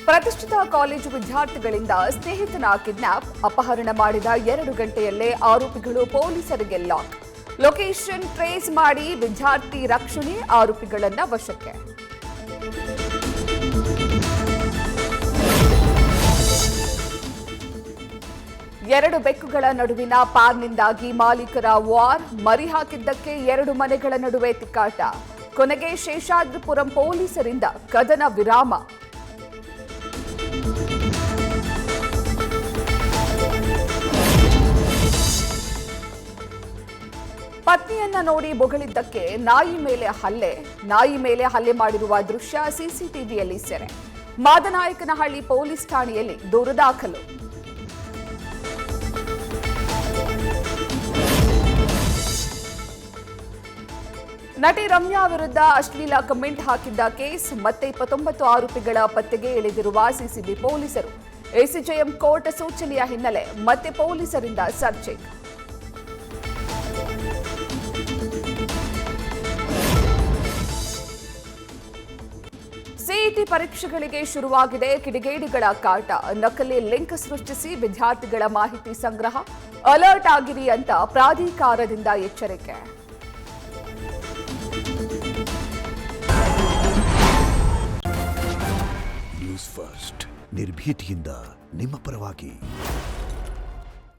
ಪ್ರತಿಷ್ಠಿತ ಕಾಲೇಜು ವಿದ್ಯಾರ್ಥಿಗಳಿಂದ ಸ್ನೇಹಿತನ ಕಿಡ್ನಾಪ್, ಅಪಹರಣ ಮಾಡಿದ 2 ಗಂಟೆಯಲ್ಲೇ ಆರೋಪಿಗಳು ಪೊಲೀಸರಿಗೆ ಲಾಕ್. ಲೊಕೇಶನ್ ಟ್ರೇಸ್ ಮಾಡಿ ವಿದ್ಯಾರ್ಥಿ ರಕ್ಷಣೆ, ಆರೋಪಿಗಳನ್ನ ವಶಕ್ಕೆ. ಎರಡು ಬೆಕ್ಕುಗಳ ನಡುವಿನ ಪಾರ್ನಿಂದಾಗಿ ಮಾಲೀಕರ ವಾರ್, ಮರಿ ಹಾಕಿದ್ದಕ್ಕೆ 2 ಮನೆಗಳ ನಡುವೆ ತಿಕ್ಕಾಟ. ಕೊನೆಗೆ ಶೇಷಾದ್ರಿಪುರಂ ಪೊಲೀಸರಿಂದ ಕದನ ವಿರಾಮ. ಪತ್ನಿಯನ್ನ ನೋಡಿ ಬೊಗಳಿದ್ದಕ್ಕೆ ನಾಯಿ ಮೇಲೆ ಹಲ್ಲೆ ಮಾಡಿರುವ ದೃಶ್ಯ ಸಿಸಿಟಿವಿಯಲ್ಲಿ ಸೆರೆ. ಮಾದನಾಯಕನಹಳ್ಳಿ ಪೊಲೀಸ್ ಠಾಣೆಯಲ್ಲಿ ದೂರು ದಾಖಲು. ನಟಿ ರಮ್ಯಾ ವಿರುದ್ಧ ಅಶ್ಲೀಲ ಕಮೆಂಟ್ ಹಾಕಿದ್ದ ಕೇಸ್, ಮತ್ತೆ 29 ಆರೋಪಿಗಳ ಪತ್ತೆಗೆ ಇಳಿದಿರುವ ಸಿಸಿಬಿ ಪೊಲೀಸರು. ಎಸಿಜೆಎಂ ಕೋರ್ಟ್ ಸೂಚನೆಯ ಹಿನ್ನೆಲೆ ಮತ್ತೆ ಪೊಲೀಸರಿಂದ ಸರ್ಚಿಂಗ್. ಸಿಇಟಿ ಪರೀಕ್ಷೆಗಳಿಗೆ ಶುರುವಾಗಿದೆ ಕಿಡಿಗೇಡಿಗಳ ಕಾಟ. ನಕಲಿ ಲಿಂಕ್ ಸೃಷ್ಟಿಸಿ ವಿದ್ಯಾರ್ಥಿಗಳ ಮಾಹಿತಿ ಸಂಗ್ರಹ, ಅಲರ್ಟ್ ಆಗಿರಿ ಅಂತ ಪ್ರಾಧಿಕಾರದಿಂದ ಎಚ್ಚರಿಕೆ. ನ್ಯೂಸ್ ಫಸ್ಟ್ ನಿರ್ಭೀತಿಯಿಂದ ನಿಮ್ಮ ಪರವಾಗಿ.